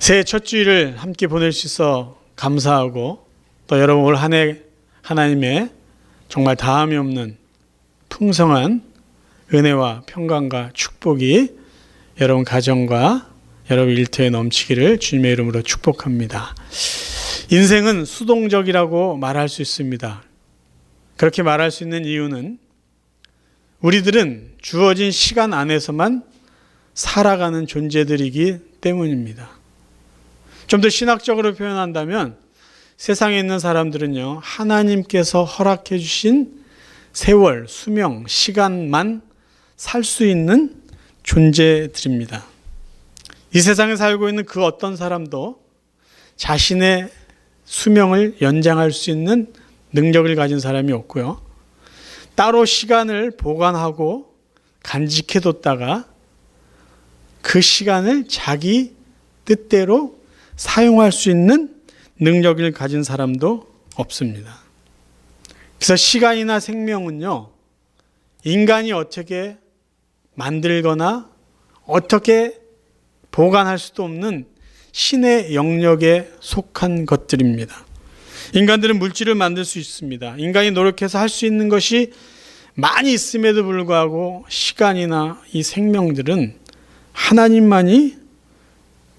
새해 첫 주일을 함께 보낼 수 있어 감사하고, 또 여러분 올 한 해 하나님의 정말 다함이 없는 풍성한 은혜와 평강과 축복이 여러분 가정과 여러분 일터에 넘치기를 주님의 이름으로 축복합니다. 인생은 수동적이라고 말할 수 있습니다. 그렇게 말할 수 있는 이유는 우리들은 주어진 시간 안에서만 살아가는 존재들이기 때문입니다. 좀 더 신학적으로 표현한다면 세상에 있는 사람들은요, 하나님께서 허락해 주신 세월, 수명, 시간만 살 수 있는 존재들입니다. 이 세상에 살고 있는 그 어떤 사람도 자신의 수명을 연장할 수 있는 능력을 가진 사람이 없고요. 따로 시간을 보관하고 간직해뒀다가 그 시간을 자기 뜻대로 사용할 수 있는 능력을 가진 사람도 없습니다. 그래서 시간이나 생명은요, 인간이 어떻게 만들거나 어떻게 보관할 수도 없는 신의 영역에 속한 것들입니다. 인간들은 물질을 만들 수 있습니다. 인간이 노력해서 할 수 있는 것이 많이 있음에도 불구하고 시간이나 이 생명들은 하나님만이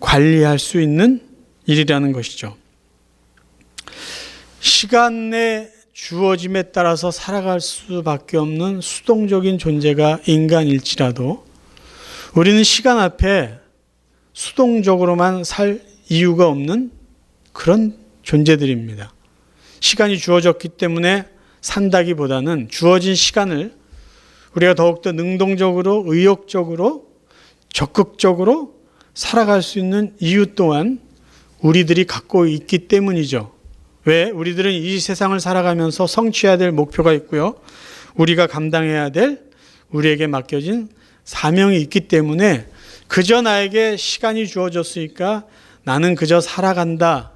관리할 수 있는 일이라는 것이죠. 시간의 주어짐에 따라서 살아갈 수밖에 없는 수동적인 존재가 인간일지라도 우리는 시간 앞에 수동적으로만 살 이유가 없는 그런 존재들입니다. 시간이 주어졌기 때문에 산다기보다는 주어진 시간을 우리가 더욱더 능동적으로, 의욕적으로, 적극적으로 살아갈 수 있는 이유 또한 우리들이 갖고 있기 때문이죠. 왜? 우리들은 이 세상을 살아가면서 성취해야 될 목표가 있고요. 우리가 감당해야 될 우리에게 맡겨진 사명이 있기 때문에 그저 나에게 시간이 주어졌으니까 나는 그저 살아간다,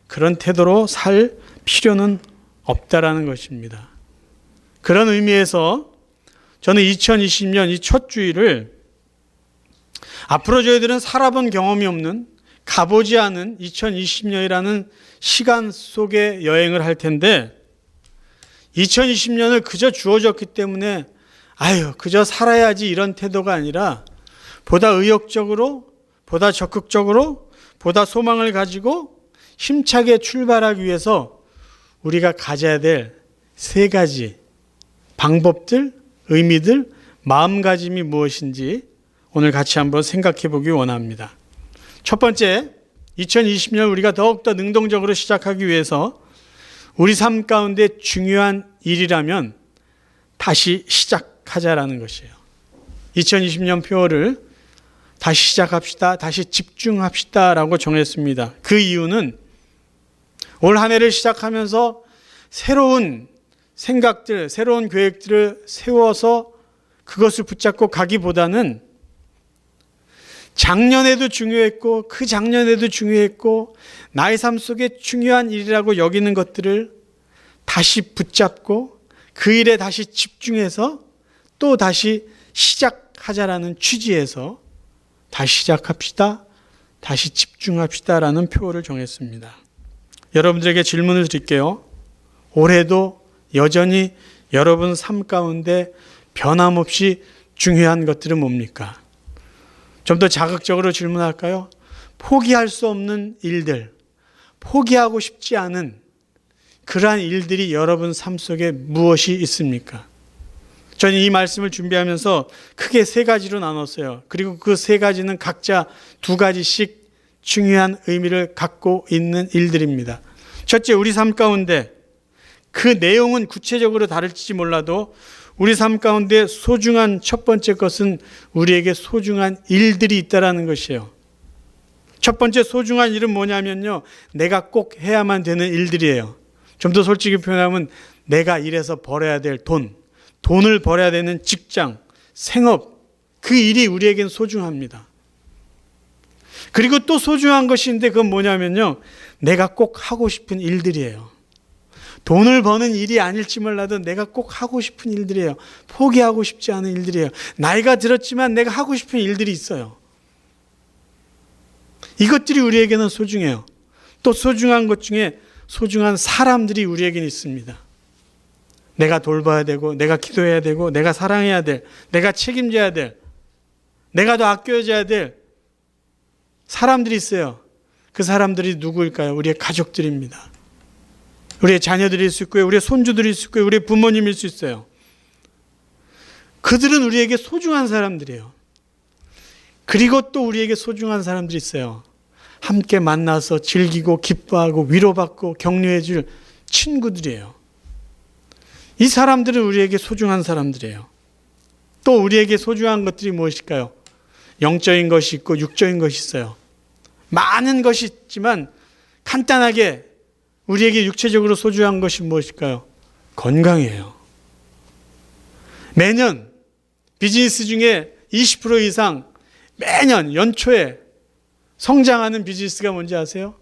그런 태도로 살 필요는 없다라는 것입니다. 그런 의미에서 저는 2020년 이 첫 주일을 앞으로 저희들은 살아본 경험이 없는, 가보지 않은 2020년이라는 시간 속에 여행을 할 텐데 2020년을 그저 주어졌기 때문에 그저 살아야지 이런 태도가 아니라 보다 의욕적으로, 보다 적극적으로, 보다 소망을 가지고 힘차게 출발하기 위해서 우리가 가져야 될 세 가지 방법들, 의미들, 마음가짐이 무엇인지 오늘 같이 한번 생각해 보기 원합니다. 첫 번째, 2020년 우리가 더욱더 능동적으로 시작하기 위해서 우리 삶 가운데 중요한 일이라면 다시 시작하자라는 것이에요. 2020년 표어를 다시 시작합시다, 다시 집중합시다라고 정했습니다. 그 이유는 올 한 해를 시작하면서 새로운 생각들, 새로운 계획들을 세워서 그것을 붙잡고 가기보다는 작년에도 중요했고 그 작년에도 중요했고 나의 삶 속에 중요한 일이라고 여기는 것들을 다시 붙잡고 그 일에 다시 집중해서 또 다시 시작하자라는 취지에서 다시 시작합시다, 다시 집중합시다라는 표어를 정했습니다. 여러분들에게 질문을 드릴게요. 올해도 여전히 여러분 삶 가운데 변함없이 중요한 것들은 뭡니까? 좀 더 자극적으로 질문할까요? 포기할 수 없는 일들, 포기하고 싶지 않은 그러한 일들이 여러분 삶 속에 무엇이 있습니까? 저는 이 말씀을 준비하면서 크게 세 가지로 나눴어요. 그리고 그 세 가지는 각자 두 가지씩 중요한 의미를 갖고 있는 일들입니다. 첫째, 우리 삶 가운데 그 내용은 구체적으로 다를지 몰라도 우리 삶 가운데 소중한 첫 번째 것은 우리에게 소중한 일들이 있다는 것이에요. 첫 번째 소중한 일은 뭐냐면요, 내가 꼭 해야만 되는 일들이에요. 좀 더 솔직히 표현하면 내가 일해서 벌어야 될 돈을 벌어야 되는 직장, 생업, 그 일이 우리에겐 소중합니다. 그리고 또 소중한 것인데 그건 뭐냐면요, 내가 꼭 하고 싶은 일들이에요. 돈을 버는 일이 아닐지 몰라도 내가 꼭 하고 싶은 일들이에요. 포기하고 싶지 않은 일들이에요. 나이가 들었지만 내가 하고 싶은 일들이 있어요. 이것들이 우리에게는 소중해요. 또 소중한 것 중에 소중한 사람들이 우리에게는 있습니다. 내가 돌봐야 되고, 내가 기도해야 되고, 내가 사랑해야 될, 내가 책임져야 될, 내가 더 아껴줘야 될 사람들이 있어요. 그 사람들이 누구일까요? 우리의 가족들입니다. 우리의 자녀들일 수 있고요. 우리의 손주들일 수 있고요. 우리의 부모님일 수 있어요. 그들은 우리에게 소중한 사람들이에요. 그리고 또 우리에게 소중한 사람들이 있어요. 함께 만나서 즐기고 기뻐하고 위로받고 격려해 줄 친구들이에요. 이 사람들은 우리에게 소중한 사람들이에요. 또 우리에게 소중한 것들이 무엇일까요? 영적인 것이 있고 육적인 것이 있어요. 많은 것이 있지만 간단하게 우리에게 육체적으로 소중한 것이 무엇일까요? 건강이에요. 매년 비즈니스 중에 20% 이상 매년 연초에 성장하는 비즈니스가 뭔지 아세요?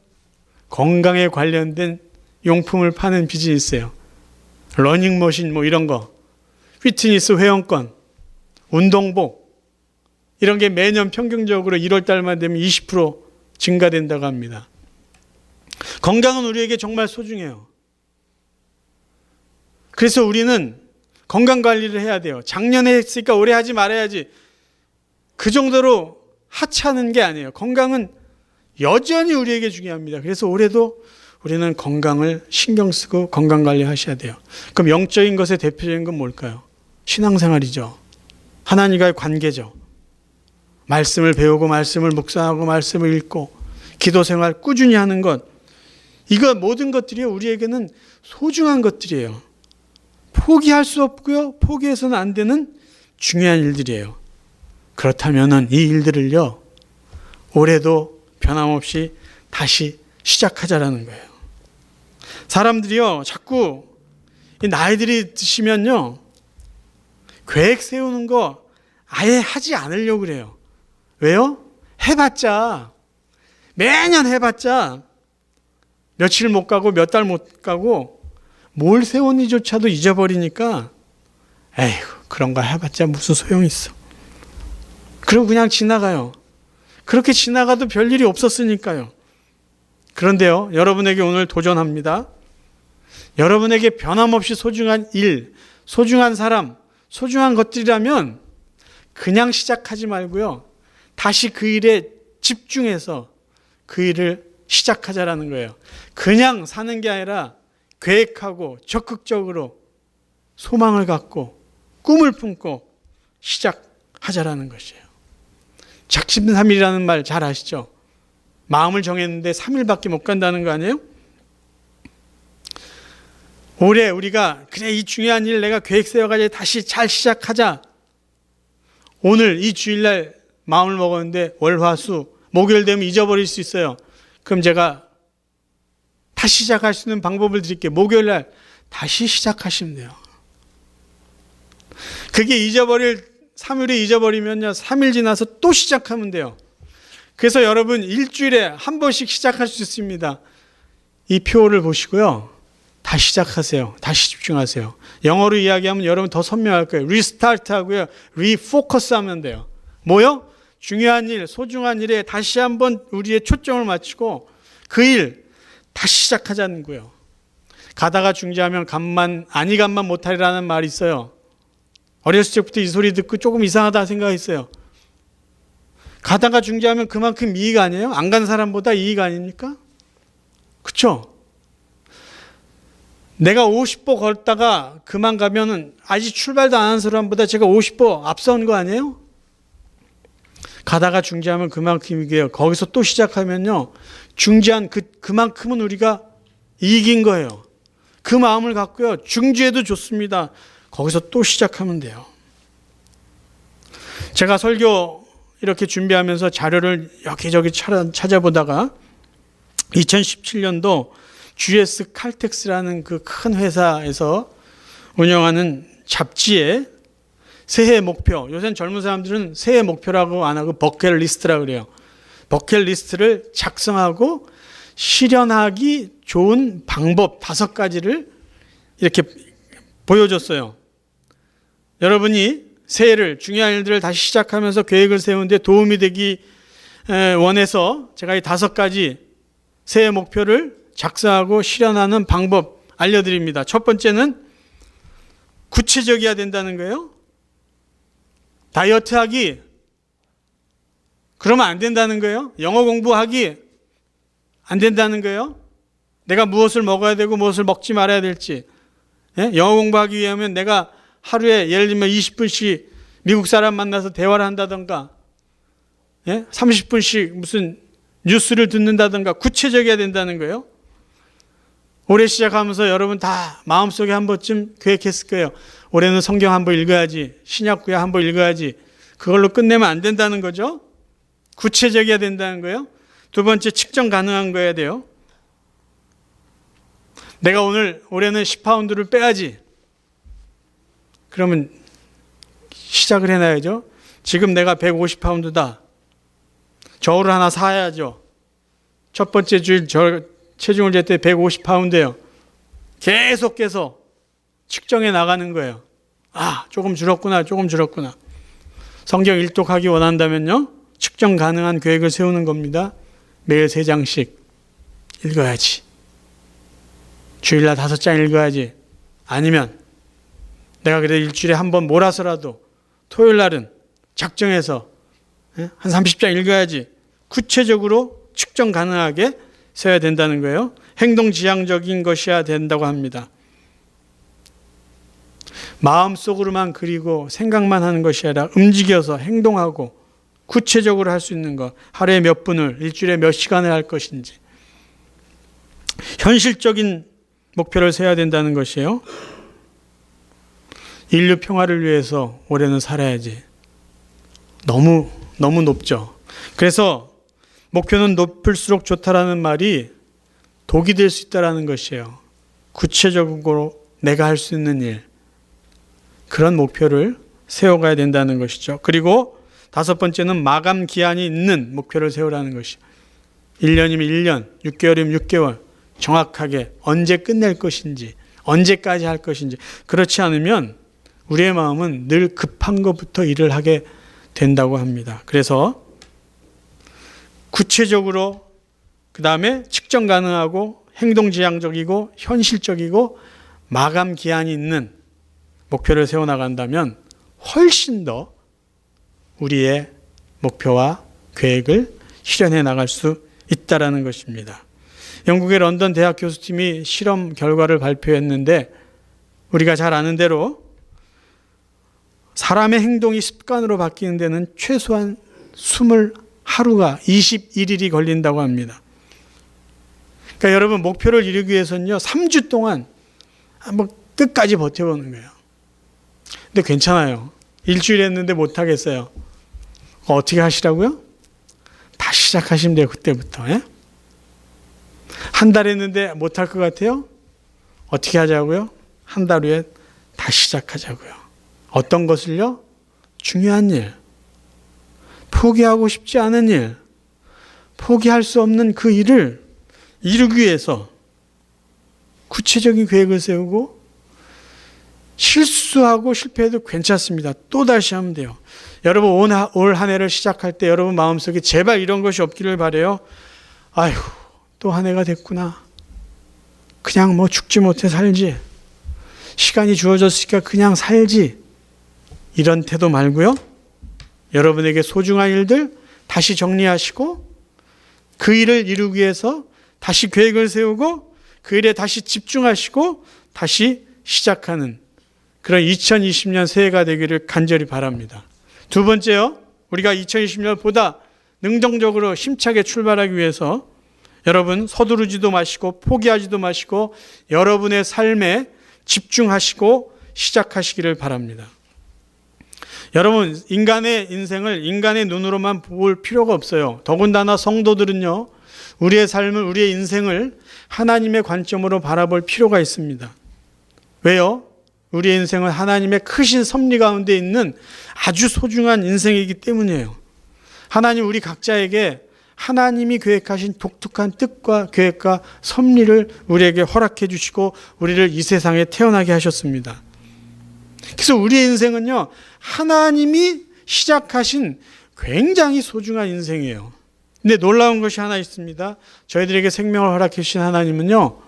건강에 관련된 용품을 파는 비즈니스예요. 러닝머신 뭐 이런 거, 피트니스 회원권, 운동복 이런 게 매년 평균적으로 1월 달만 되면 20% 증가된다고 합니다. 건강은 우리에게 정말 소중해요. 그래서 우리는 건강 관리를 해야 돼요. 작년에 했으니까 올해 하지 말아야지. 그 정도로 하찮은 게 아니에요. 건강은 여전히 우리에게 중요합니다. 그래서 올해도 우리는 건강을 신경 쓰고 건강 관리하셔야 돼요. 그럼 영적인 것의 대표적인 건 뭘까요? 신앙생활이죠. 하나님과의 관계죠. 말씀을 배우고 말씀을 묵상하고 말씀을 읽고 기도생활 꾸준히 하는 것. 이거 모든 것들이 우리에게는 소중한 것들이에요. 포기할 수 없고요. 포기해서는 안 되는 중요한 일들이에요. 그렇다면 이 일들을요. 올해도 변함없이 다시 시작하자라는 거예요. 사람들이요. 자꾸 이 나이들이 드시면요. 계획 세우는 거 아예 하지 않으려고 그래요. 왜요? 해봤자 매년 해봤자 며칠 못 가고 몇 달 못 가고 뭘 세웠는지조차도 잊어버리니까 에휴 그런 거 해봤자 무슨 소용이 있어. 그럼 그냥 지나가요. 그렇게 지나가도 별일이 없었으니까요. 그런데요. 여러분에게 오늘 도전합니다. 여러분에게 변함없이 소중한 일, 소중한 사람, 소중한 것들이라면 그냥 시작하지 말고요. 다시 그 일에 집중해서 그 일을 시작하자라는 거예요. 그냥 사는 게 아니라 계획하고 적극적으로 소망을 갖고 꿈을 품고 시작하자라는 것이에요. 작심삼일이라는 말 잘 아시죠? 마음을 정했는데 3일밖에 못 간다는 거 아니에요? 올해 우리가 그래 이 중요한 일 내가 계획 세워가지고 다시 잘 시작하자. 오늘 이 주일날 마음을 먹었는데 월화수 목요일 되면 잊어버릴 수 있어요. 그럼 제가 다시 시작할 수 있는 방법을 드릴게요. 목요일날 다시 시작하시면 돼요. 그게 3일에 잊어버리면요. 3일 지나서 또 시작하면 돼요. 그래서 여러분 일주일에 한 번씩 시작할 수 있습니다. 이 표를 보시고요. 다시 시작하세요. 다시 집중하세요. 영어로 이야기하면 여러분 더 선명할 거예요. 리스타트 하고요. 리포커스 하면 돼요. 뭐요? 중요한 일, 소중한 일에 다시 한번 우리의 초점을 맞추고 그 일 다시 시작하자는 거예요. 가다가 중지하면 간만 못하리라는 말이 있어요. 어렸을 적부터 이 소리 듣고 조금 이상하다 생각했어요. 가다가 중지하면 그만큼 이익 아니에요? 안 간 사람보다 이익 아닙니까? 그렇죠? 내가 50보 걷다가 그만 가면은 아직 출발도 안 한 사람보다 제가 50보 앞선 거 아니에요? 가다가 중지하면 그만큼 이게요. 거기서 또 시작하면요. 중지한 그만큼은 우리가 이긴 거예요. 그 마음을 갖고요. 중지해도 좋습니다. 거기서 또 시작하면 돼요. 제가 설교 이렇게 준비하면서 자료를 여기저기 찾아보다가 2017년도 GS 칼텍스라는 그 큰 회사에서 운영하는 잡지에 새해 목표, 요새는 젊은 사람들은 새해 목표라고 안 하고 버킷리스트라고 그래요. 버킷리스트를 작성하고 실현하기 좋은 방법 5가지를 이렇게 보여줬어요. 여러분이 새해를 중요한 일들을 다시 시작하면서 계획을 세우는데 도움이 되기 원에서 제가 이 5가지 새해 목표를 작성하고 실현하는 방법 알려드립니다. 첫 번째는 구체적이어야 된다는 거예요. 다이어트 하기, 그러면 안 된다는 거예요. 영어 공부하기, 안 된다는 거예요. 내가 무엇을 먹어야 되고 무엇을 먹지 말아야 될지. 영어 공부하기 위하면 내가 하루에 예를 들면 20분씩 미국 사람 만나서 대화를 한다던가 30분씩 무슨 뉴스를 듣는다던가 구체적이어야 된다는 거예요. 올해 시작하면서 여러분 다 마음속에 한 번쯤 계획했을 거예요. 올해는 성경 한 번 읽어야지, 신약구약 한 번 읽어야지. 그걸로 끝내면 안 된다는 거죠. 구체적이어야 된다는 거예요. 두 번째, 측정 가능한 거여야 돼요. 내가 올해는 10파운드를 빼야지. 그러면 시작을 해놔야죠. 지금 내가 150파운드다. 저울을 하나 사야죠. 첫 번째 주일 체중을 잴 때 150파운드예요. 계속해서 측정해 나가는 거예요. 조금 줄었구나, 조금 줄었구나. 성경 일독하기 원한다면요, 측정 가능한 계획을 세우는 겁니다. 매일 3장씩 읽어야지. 주일날 5장 읽어야지. 아니면 내가 그래도 일주일에 한 번 몰아서라도 토요일 날은 작정해서 한 30장 읽어야지. 구체적으로 측정 가능하게 세워야 된다는 거예요. 행동지향적인 것이어야 된다고 합니다. 마음속으로만 그리고 생각만 하는 것이 아니라 움직여서 행동하고 구체적으로 할 수 있는 것. 하루에 몇 분을, 일주일에 몇 시간을 할 것인지. 현실적인 목표를 세워야 된다는 것이에요. 인류 평화를 위해서 올해는 살아야지. 너무 높죠. 그래서 목표는 높을수록 좋다라는 말이 독이 될 수 있다는 것이에요. 구체적으로 내가 할 수 있는 일, 그런 목표를 세워가야 된다는 것이죠. 그리고 5번째는 마감 기한이 있는 목표를 세우라는 것이에요. 1년이면 1년, 6개월이면 6개월, 정확하게 언제 끝낼 것인지, 언제까지 할 것인지. 그렇지 않으면 우리의 마음은 늘 급한 것부터 일을 하게 된다고 합니다. 그래서 구체적으로, 그 다음에 측정 가능하고 행동지향적이고 현실적이고 마감 기한이 있는 목표를 세워나간다면 훨씬 더 우리의 목표와 계획을 실현해 나갈 수 있다는 것입니다. 영국의 런던 대학 교수팀이 실험 결과를 발표했는데, 우리가 잘 아는 대로 사람의 행동이 습관으로 바뀌는 데는 최소한 20하루가 21일이 걸린다고 합니다. 그러니까 여러분, 목표를 이루기 위해서는요 3주 동안 한번 끝까지 버텨보는 거예요. 근데 괜찮아요. 일주일 했는데 못하겠어요. 어떻게 하시라고요? 다시 시작하시면 돼요. 그때부터. 한 달 했는데 못할 것 같아요? 어떻게 하자고요? 한 달 후에 다시 시작하자고요. 어떤 것을요? 중요한 일, 포기하고 싶지 않은 일, 포기할 수 없는 그 일을 이루기 위해서 구체적인 계획을 세우고, 실수하고 실패해도 괜찮습니다. 또다시 하면 돼요. 여러분, 올 한 해를 시작할 때 여러분 마음속에 제발 이런 것이 없기를 바라요. 아휴, 또 한 해가 됐구나. 그냥 죽지 못해 살지. 시간이 주어졌으니까 그냥 살지. 이런 태도 말고요. 여러분에게 소중한 일들 다시 정리하시고, 그 일을 이루기 위해서 다시 계획을 세우고, 그 일에 다시 집중하시고 다시 시작하는 그런 2020년 새해가 되기를 간절히 바랍니다. 두 번째요, 우리가 2020년보다 능동적으로 힘차게 출발하기 위해서 여러분 서두르지도 마시고 포기하지도 마시고 여러분의 삶에 집중하시고 시작하시기를 바랍니다. 여러분, 인간의 인생을 인간의 눈으로만 볼 필요가 없어요. 더군다나 성도들은요, 우리의 삶을, 우리의 인생을 하나님의 관점으로 바라볼 필요가 있습니다. 왜요? 우리의 인생은 하나님의 크신 섭리 가운데 있는 아주 소중한 인생이기 때문이에요. 하나님 우리 각자에게 하나님이 계획하신 독특한 뜻과 계획과 섭리를 우리에게 허락해 주시고 우리를 이 세상에 태어나게 하셨습니다. 그래서 우리의 인생은요, 하나님이 시작하신 굉장히 소중한 인생이에요. 근데 놀라운 것이 하나 있습니다. 저희들에게 생명을 허락해 주신 하나님은요,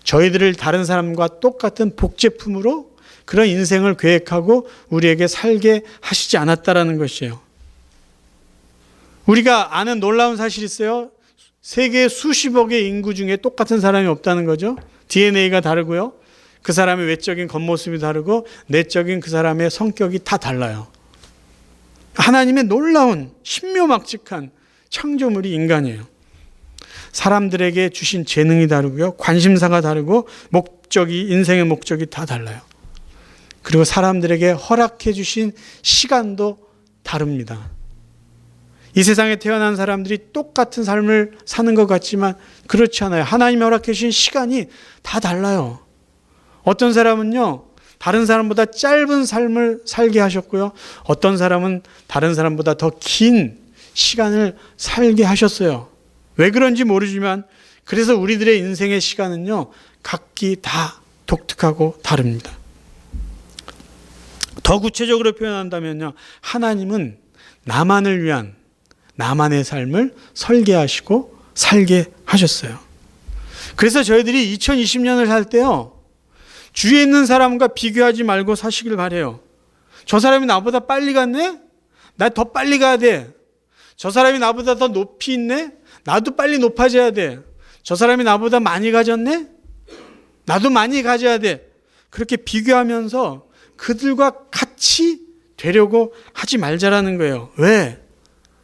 저희들을 다른 사람과 똑같은 복제품으로 그런 인생을 계획하고 우리에게 살게 하시지 않았다라는 것이에요. 우리가 아는 놀라운 사실이 있어요. 세계 수십억의 인구 중에 똑같은 사람이 없다는 거죠. DNA가 다르고요. 그 사람의 외적인 겉모습이 다르고 내적인 그 사람의 성격이 다 달라요. 하나님의 놀라운 신묘막측한 창조물이 인간이에요. 사람들에게 주신 재능이 다르고요. 관심사가 다르고 인생의 목적이 다 달라요. 그리고 사람들에게 허락해 주신 시간도 다릅니다. 이 세상에 태어난 사람들이 똑같은 삶을 사는 것 같지만 그렇지 않아요. 하나님이 허락해 주신 시간이 다 달라요. 어떤 사람은요, 다른 사람보다 짧은 삶을 살게 하셨고요. 어떤 사람은 다른 사람보다 더 긴 시간을 살게 하셨어요. 왜 그런지 모르지만 그래서 우리들의 인생의 시간은요, 각기 다 독특하고 다릅니다. 더 구체적으로 표현한다면요, 하나님은 나만을 위한 나만의 삶을 설계하시고 살게 하셨어요. 그래서 저희들이 2020년을 살 때요, 주위에 있는 사람과 비교하지 말고 사시길 바래요. 저 사람이 나보다 빨리 갔네? 나 더 빨리 가야 돼. 저 사람이 나보다 더 높이 있네? 나도 빨리 높아져야 돼. 저 사람이 나보다 많이 가졌네? 나도 많이 가져야 돼. 그렇게 비교하면서 그들과 같이 되려고 하지 말자라는 거예요. 왜?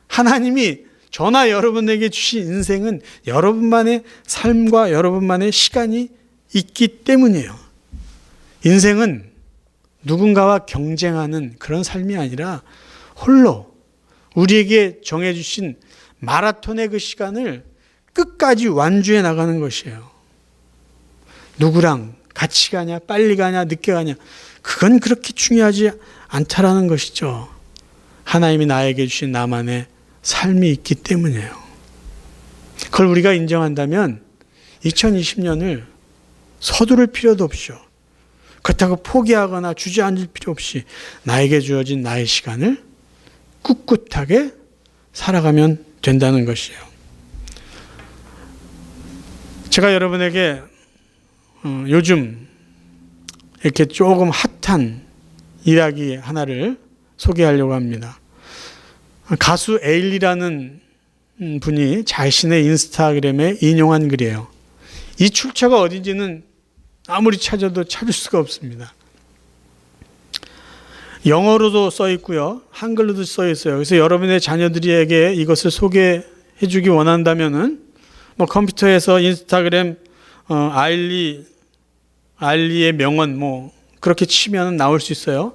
하나님이 저나 여러분에게 주신 인생은 여러분만의 삶과 여러분만의 시간이 있기 때문이에요. 인생은 누군가와 경쟁하는 그런 삶이 아니라 홀로 우리에게 정해주신 마라톤의 그 시간을 끝까지 완주해 나가는 것이에요. 누구랑 같이 가냐, 빨리 가냐, 늦게 가냐, 그건 그렇게 중요하지 않다라는 것이죠. 하나님이 나에게 주신 나만의 삶이 있기 때문이에요. 그걸 우리가 인정한다면 2020년을 서두를 필요도 없죠. 그렇다고 포기하거나 주저앉을 필요 없이 나에게 주어진 나의 시간을 꿋꿋하게 살아가면 된다는 것이에요. 제가 여러분에게 요즘 이렇게 조금 핫한 이야기 하나를 소개하려고 합니다. 가수 에일리라는 분이 자신의 인스타그램에 인용한 글이에요. 이 출처가 어딘지는 아무리 찾아도 찾을 수가 없습니다. 영어로도 써 있고요, 한글로도 써 있어요. 그래서 여러분의 자녀들에게 이것을 소개해 주기 원한다면은 컴퓨터에서 인스타그램 아일리의 명언 그렇게 치면 나올 수 있어요.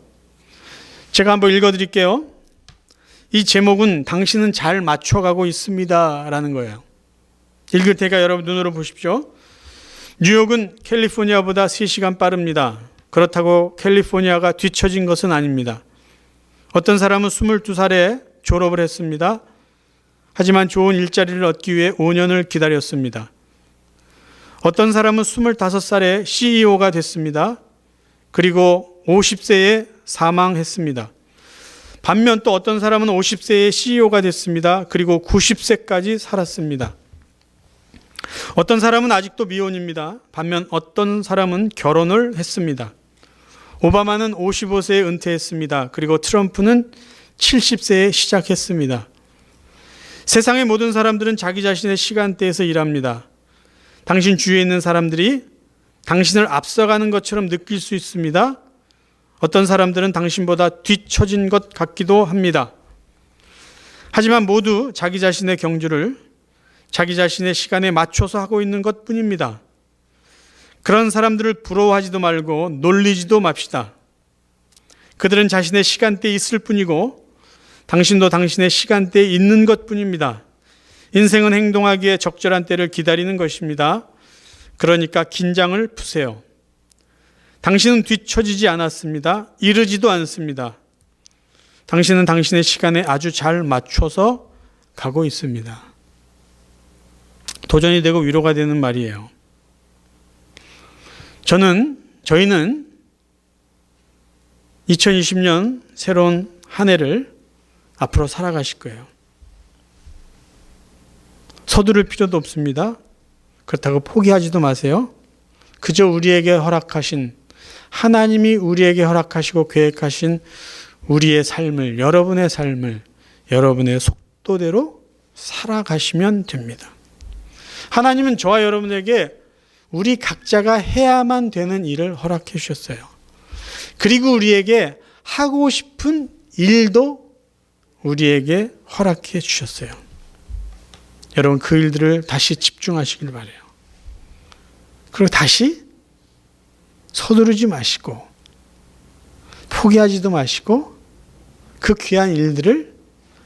제가 한번 읽어드릴게요. 이 제목은 당신은 잘 맞춰가고 있습니다 라는 거예요. 읽을 테니까 여러분 눈으로 보십시오. 뉴욕은 캘리포니아보다 3시간 빠릅니다. 그렇다고 캘리포니아가 뒤처진 것은 아닙니다. 어떤 사람은 22살에 졸업을 했습니다. 하지만 좋은 일자리를 얻기 위해 5년을 기다렸습니다. 어떤 사람은 25살에 CEO가 됐습니다. 그리고 50세에 사망했습니다. 반면 또 어떤 사람은 50세에 CEO가 됐습니다. 그리고 90세까지 살았습니다. 어떤 사람은 아직도 미혼입니다. 반면 어떤 사람은 결혼을 했습니다. 오바마는 55세에 은퇴했습니다. 그리고 트럼프는 70세에 시작했습니다. 세상의 모든 사람들은 자기 자신의 시간대에서 일합니다. 당신 주위에 있는 사람들이 당신을 앞서가는 것처럼 느낄 수 있습니다. 어떤 사람들은 당신보다 뒤처진 것 같기도 합니다. 하지만 모두 자기 자신의 경주를 자기 자신의 시간에 맞춰서 하고 있는 것뿐입니다. 그런 사람들을 부러워하지도 말고 놀리지도 맙시다. 그들은 자신의 시간대에 있을 뿐이고 당신도 당신의 시간대에 있는 것뿐입니다. 인생은 행동하기에 적절한 때를 기다리는 것입니다. 그러니까 긴장을 푸세요. 당신은 뒤처지지 않았습니다. 이르지도 않습니다. 당신은 당신의 시간에 아주 잘 맞춰서 가고 있습니다. 도전이 되고 위로가 되는 말이에요. 저희는 2020년 새로운 한 해를 앞으로 살아가실 거예요. 서두를 필요도 없습니다. 그렇다고 포기하지도 마세요. 그저 우리에게 허락하신, 하나님이 우리에게 허락하시고 계획하신 우리의 삶을, 여러분의 삶을 여러분의 속도대로 살아가시면 됩니다. 하나님은 저와 여러분에게 우리 각자가 해야만 되는 일을 허락해 주셨어요. 그리고 우리에게 하고 싶은 일도 우리에게 허락해 주셨어요. 여러분 그 일들을 다시 집중하시길 바라요. 그리고 다시 서두르지 마시고 포기하지도 마시고 그 귀한 일들을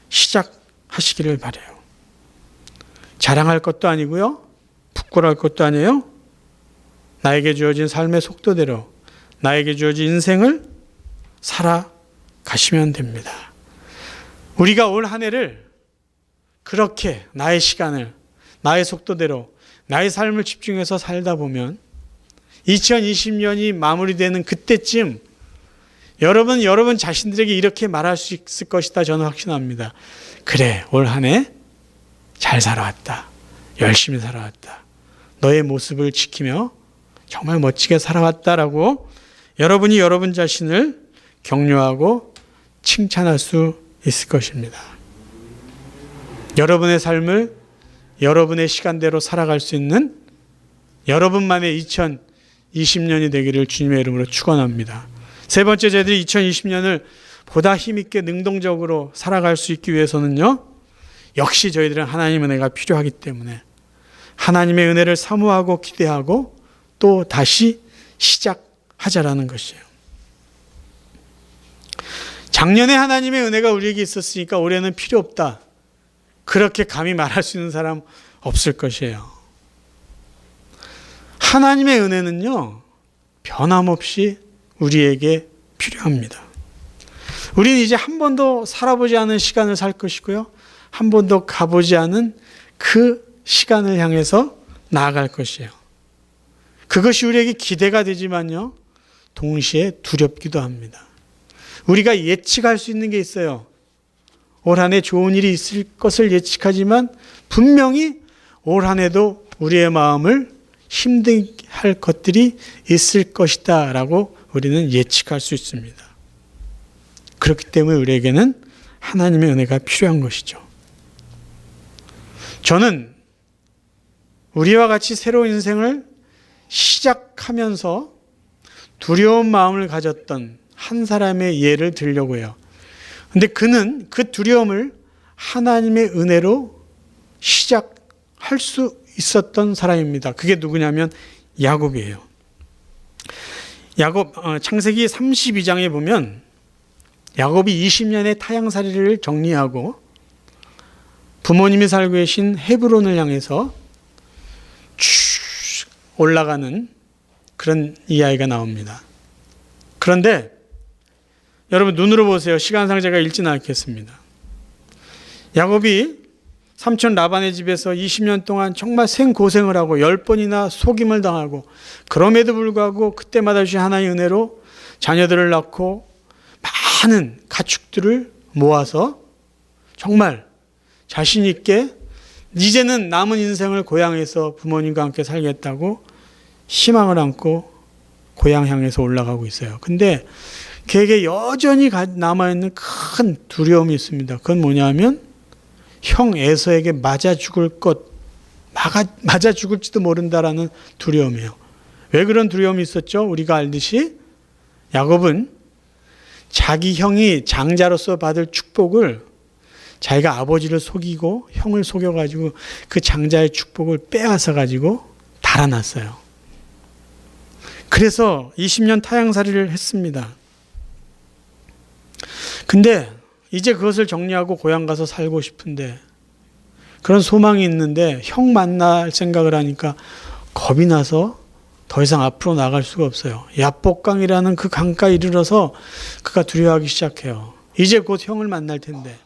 시작하시기를 바라요. 자랑할 것도 아니고요. 부끄러울 것도 아니에요. 나에게 주어진 삶의 속도대로 나에게 주어진 인생을 살아가시면 됩니다. 우리가 올 한 해를 그렇게 나의 시간을 나의 속도대로 나의 삶을 집중해서 살다 보면 2020년이 마무리되는 그때쯤 여러분 자신들에게 이렇게 말할 수 있을 것이다 저는 확신합니다. 그래, 올 한 해 잘 살아왔다. 열심히 살아왔다. 너의 모습을 지키며 정말 멋지게 살아왔다라고 여러분이 여러분 자신을 격려하고 칭찬할 수 있을 것입니다. 여러분의 삶을 여러분의 시간대로 살아갈 수 있는 여러분만의 2020년이 되기를 주님의 이름으로 축원합니다. 세 번째, 저희들이 2020년을 보다 힘있게 능동적으로 살아갈 수 있기 위해서는요, 역시 저희들은 하나님의 은혜가 필요하기 때문에 하나님의 은혜를 사모하고 기대하고 또 다시 시작하자라는 것이에요. 작년에 하나님의 은혜가 우리에게 있었으니까 올해는 필요 없다. 그렇게 감히 말할 수 있는 사람 없을 것이에요. 하나님의 은혜는요, 변함없이 우리에게 필요합니다. 우리는 이제 한 번도 살아보지 않은 시간을 살 것이고요. 한 번도 가보지 않은 그 시간을 향해서 나아갈 것이에요. 그것이 우리에게 기대가 되지만요, 동시에 두렵기도 합니다. 우리가 예측할 수 있는 게 있어요. 올 한 해 좋은 일이 있을 것을 예측하지만 분명히 올 한 해도 우리의 마음을 힘들게 할 것들이 있을 것이다 라고 우리는 예측할 수 있습니다. 그렇기 때문에 우리에게는 하나님의 은혜가 필요한 것이죠. 저는 우리와 같이 새로운 인생을 시작하면서 두려운 마음을 가졌던 한 사람의 예를 들려고 해요. 근데 그는 그 두려움을 하나님의 은혜로 시작할 수 있었던 사람입니다. 그게 누구냐면 야곱이에요. 야곱, 창세기 32장에 보면 야곱이 20년의 타향살이를 정리하고 부모님이 살고 계신 헤브론을 향해서 쭉 올라가는 그런 이야기가 나옵니다. 그런데 여러분 눈으로 보세요. 시간상 제가 읽지는 않겠습니다. 야곱이 삼촌 라반의 집에서 20년 동안 정말 생고생을 하고 10번이나 속임을 당하고 그럼에도 불구하고 그때마다 주신 하나님의 은혜로 자녀들을 낳고 많은 가축들을 모아서 정말 자신 있게 이제는 남은 인생을 고향에서 부모님과 함께 살겠다고 희망을 안고 고향 향해서 올라가고 있어요. 근데 그에게 여전히 남아있는 큰 두려움이 있습니다. 그건 뭐냐면 형 에서에게 맞아 죽을지도 모른다라는 두려움이에요. 왜 그런 두려움이 있었죠? 우리가 알듯이 야곱은 자기 형이 장자로서 받을 축복을 자기가 아버지를 속이고 형을 속여가지고 그 장자의 축복을 빼앗아가지고 달아났어요. 그래서 20년 타향살이를 했습니다. 근데 이제 그것을 정리하고 고향 가서 살고 싶은데 그런 소망이 있는데 형 만날 생각을 하니까 겁이 나서 더 이상 앞으로 나갈 수가 없어요. 야복강이라는 그 강가에 이르러서 그가 두려워하기 시작해요. 이제 곧 형을 만날 텐데.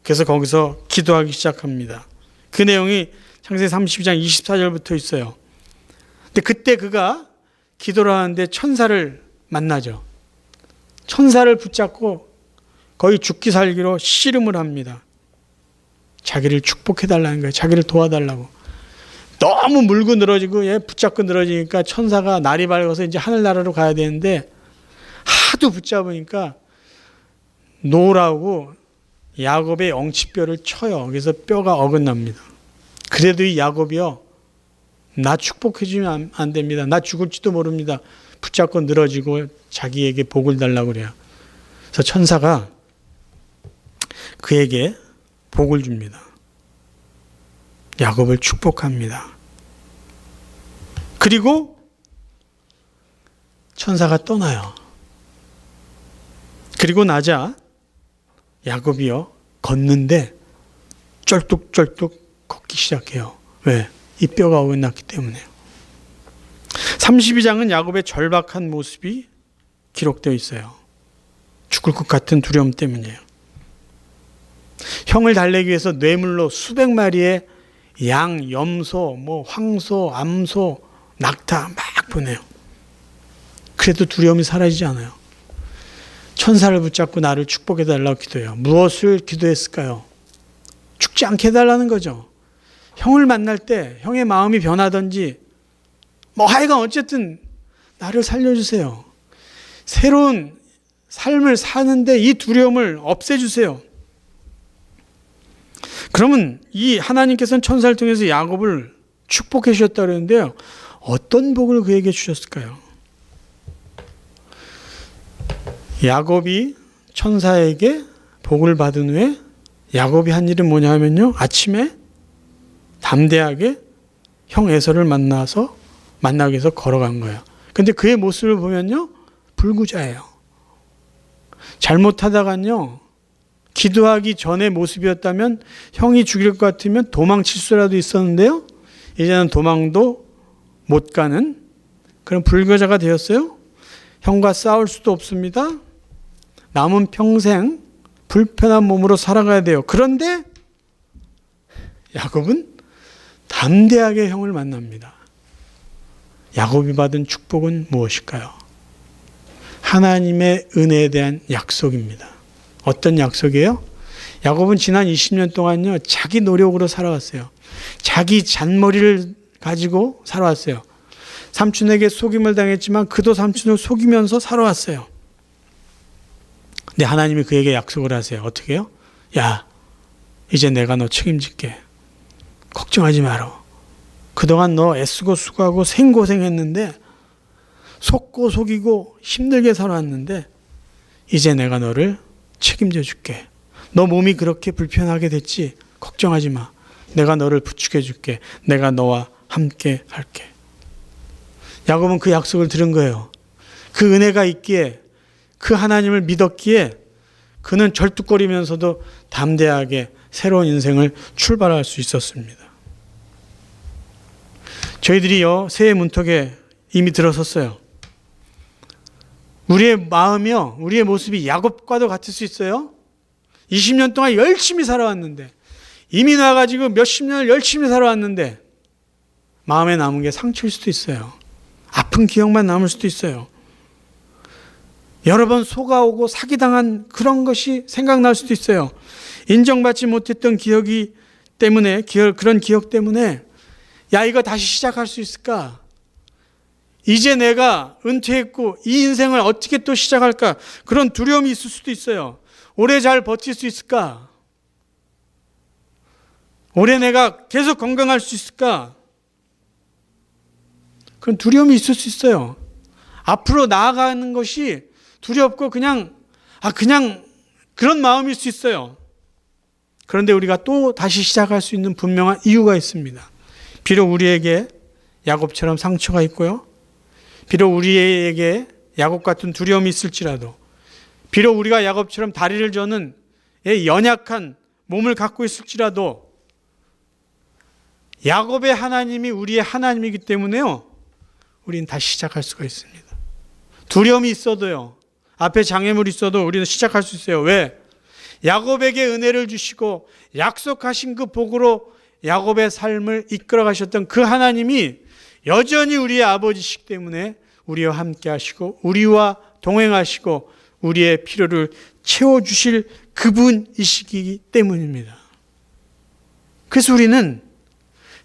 그래서 거기서 기도하기 시작합니다. 그 내용이 창세기 32장 24절부터 있어요. 근데 그때 그가 기도를 하는데 천사를 만나죠. 천사를 붙잡고 거의 죽기 살기로 씨름을 합니다. 자기를 축복해달라는 거예요. 자기를 도와달라고. 너무 물고 늘어지고 붙잡고 늘어지니까 천사가 날이 밝아서 이제 하늘나라로 가야 되는데 하도 붙잡으니까 놓으라고 야곱의 엉치뼈를 쳐요. 그래서 뼈가 어긋납니다. 그래도 이 야곱이요, 나 축복해주면 안 됩니다. 나 죽을지도 모릅니다. 붙잡고 늘어지고 자기에게 복을 달라고 그래요. 그래서 천사가 그에게 복을 줍니다. 야곱을 축복합니다. 그리고 천사가 떠나요. 그리고 나자 야곱이요, 걷는데 쩔뚝쩔뚝 걷기 시작해요. 왜? 이 뼈가 어긋났기 때문에요. 32장은 야곱의 절박한 모습이 기록되어 있어요. 죽을 것 같은 두려움 때문이에요. 형을 달래기 위해서 뇌물로 수백 마리의 양, 염소, 황소, 암소, 낙타 막 보내요. 그래도 두려움이 사라지지 않아요. 천사를 붙잡고 나를 축복해 달라고 기도해요. 무엇을 기도했을까요? 죽지 않게 해달라는 거죠. 형을 만날 때 형의 마음이 변하든지 하여간 어쨌든 나를 살려주세요. 새로운 삶을 사는데 이 두려움을 없애주세요. 그러면 이 하나님께서는 천사를 통해서 야곱을 축복해 주셨다 그러는데요. 어떤 복을 그에게 주셨을까요? 야곱이 천사에게 복을 받은 후에 야곱이 한 일은 뭐냐면요. 아침에 담대하게 형 에서를 만나기 위해서 걸어간 거예요. 근데 그의 모습을 보면요. 불구자예요. 잘못하다간요. 기도하기 전의 모습이었다면 형이 죽일 것 같으면 도망칠 수라도 있었는데요. 이제는 도망도 못 가는 그런 불구자가 되었어요. 형과 싸울 수도 없습니다. 남은 평생 불편한 몸으로 살아가야 돼요. 그런데 야곱은 담대하게 형을 만납니다. 야곱이 받은 축복은 무엇일까요? 하나님의 은혜에 대한 약속입니다. 어떤 약속이에요? 야곱은 지난 20년 동안요, 자기 노력으로 살아왔어요. 자기 잔머리를 가지고 살아왔어요. 삼촌에게 속임을 당했지만 그도 삼촌을 속이면서 살아왔어요. 근데 하나님이 그에게 약속을 하세요. 어떻게 해요? 야, 이제 내가 너 책임질게. 걱정하지 마라. 그동안 너 애쓰고 수고하고 생고생했는데 속고 속이고 힘들게 살아왔는데 이제 내가 너를 책임져 줄게. 너 몸이 그렇게 불편하게 됐지? 걱정하지 마. 내가 너를 부축해 줄게. 내가 너와 함께 할게. 야곱은 그 약속을 들은 거예요. 그 은혜가 있기에, 그 하나님을 믿었기에 그는 절뚝거리면서도 담대하게 새로운 인생을 출발할 수 있었습니다. 저희들이요, 새해 문턱에 이미 들어섰어요. 우리의 마음이요, 우리의 모습이 야곱과도 같을 수 있어요. 20년 동안 열심히 살아왔는데, 이미 나가지고 몇십 년을 열심히 살아왔는데 마음에 남은 게 상처일 수도 있어요. 아픈 기억만 남을 수도 있어요. 여러 번 속아오고 사기당한 그런 것이 생각날 수도 있어요. 인정받지 못했던 기억이 때문에, 그런 기억 때문에 야, 이거 다시 시작할 수 있을까? 이제 내가 은퇴했고 이 인생을 어떻게 또 시작할까? 그런 두려움이 있을 수도 있어요. 오래 잘 버틸 수 있을까? 올해 내가 계속 건강할 수 있을까? 그런 두려움이 있을 수 있어요. 앞으로 나아가는 것이 두렵고 그냥 그런 마음일 수 있어요. 그런데 우리가 또 다시 시작할 수 있는 분명한 이유가 있습니다. 비록 우리에게 야곱처럼 상처가 있고요. 비록 우리에게 야곱 같은 두려움이 있을지라도, 비록 우리가 야곱처럼 다리를 저는 연약한 몸을 갖고 있을지라도 야곱의 하나님이 우리의 하나님이기 때문에요, 우리는 다시 시작할 수가 있습니다. 두려움이 있어도요, 앞에 장애물이 있어도 우리는 시작할 수 있어요. 왜? 야곱에게 은혜를 주시고 약속하신 그 복으로 야곱의 삶을 이끌어 가셨던 그 하나님이 여전히 우리의 아버지시기 때문에 우리와 함께 하시고 우리와 동행하시고 우리의 필요를 채워주실 그분이시기 때문입니다. 그래서 우리는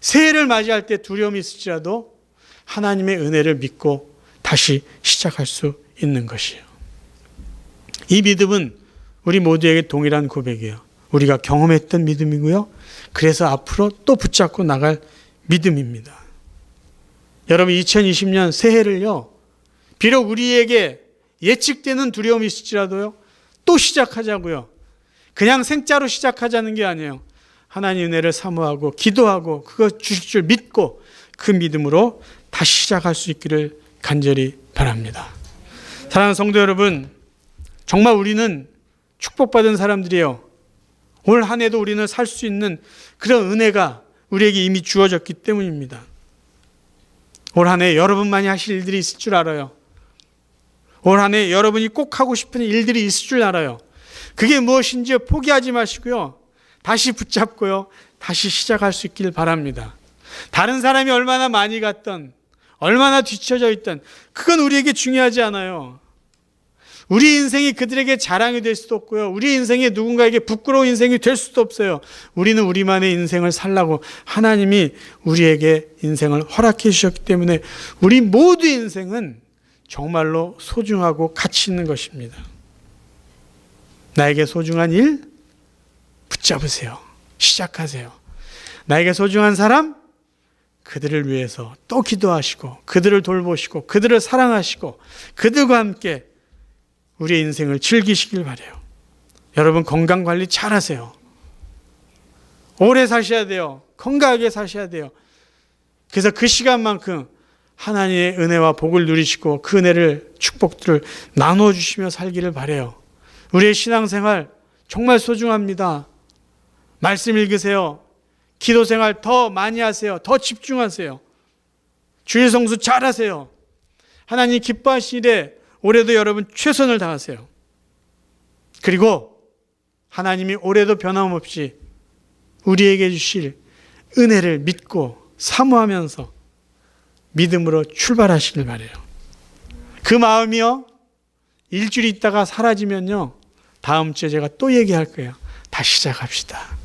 새해를 맞이할 때 두려움이 있을지라도 하나님의 은혜를 믿고 다시 시작할 수 있는 것이에요. 이 믿음은 우리 모두에게 동일한 고백이에요. 우리가 경험했던 믿음이고요. 그래서 앞으로 또 붙잡고 나갈 믿음입니다. 여러분 2020년 새해를요. 비록 우리에게 예측되는 두려움이 있을지라도요. 또 시작하자고요. 그냥 생짜로 시작하자는 게 아니에요. 하나님 은혜를 사모하고 기도하고 그거 주실 줄 믿고 그 믿음으로 다시 시작할 수 있기를 간절히 바랍니다. 사랑하는 성도 여러분, 정말 우리는 축복받은 사람들이에요. 올 한 해도 우리는 살 수 있는 그런 은혜가 우리에게 이미 주어졌기 때문입니다. 올 한 해 여러분만이 하실 일들이 있을 줄 알아요. 올 한 해 여러분이 꼭 하고 싶은 일들이 있을 줄 알아요. 그게 무엇인지 포기하지 마시고요. 다시 붙잡고요. 다시 시작할 수 있길 바랍니다. 다른 사람이 얼마나 많이 갔던, 얼마나 뒤처져 있던, 그건 우리에게 중요하지 않아요. 우리 인생이 그들에게 자랑이 될 수도 없고요. 우리 인생이 누군가에게 부끄러운 인생이 될 수도 없어요. 우리는 우리만의 인생을 살라고 하나님이 우리에게 인생을 허락해 주셨기 때문에 우리 모두의 인생은 정말로 소중하고 가치 있는 것입니다. 나에게 소중한 일 붙잡으세요. 시작하세요. 나에게 소중한 사람, 그들을 위해서 또 기도하시고 그들을 돌보시고 그들을 사랑하시고 그들과 함께 우리의 인생을 즐기시길 바라요. 여러분 건강관리 잘하세요. 오래 사셔야 돼요. 건강하게 사셔야 돼요. 그래서 그 시간만큼 하나님의 은혜와 복을 누리시고 그 은혜를 축복들을 나눠주시며 살기를 바라요. 우리의 신앙생활 정말 소중합니다. 말씀 읽으세요. 기도생활 더 많이 하세요. 더 집중하세요. 주일 성수 잘하세요. 하나님 기뻐하시는 일에 올해도 여러분 최선을 다하세요. 그리고 하나님이 올해도 변함없이 우리에게 주실 은혜를 믿고 사모하면서 믿음으로 출발하시길 바라요. 그 마음이요. 일주일 있다가 사라지면요. 다음 주에 제가 또 얘기할 거예요. 다시 시작합시다.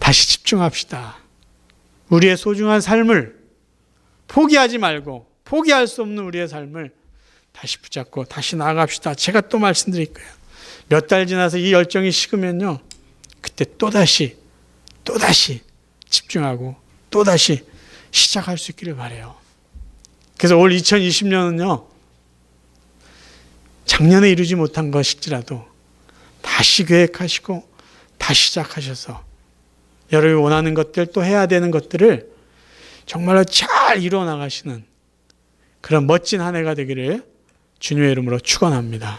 다시 집중합시다. 우리의 소중한 삶을 포기하지 말고 포기할 수 없는 우리의 삶을 다시 붙잡고 다시 나아갑시다. 제가 또 말씀드릴 거예요. 몇 달 지나서 이 열정이 식으면요. 그때 또다시 집중하고 또다시 시작할 수 있기를 바라요. 그래서 올 2020년은요. 작년에 이루지 못한 것일지라도 다시 계획하시고 다시 시작하셔서 여러분이 원하는 것들 또 해야 되는 것들을 정말로 잘 이루어 나가시는 그런 멋진 한 해가 되기를 주님의 이름으로 축원합니다.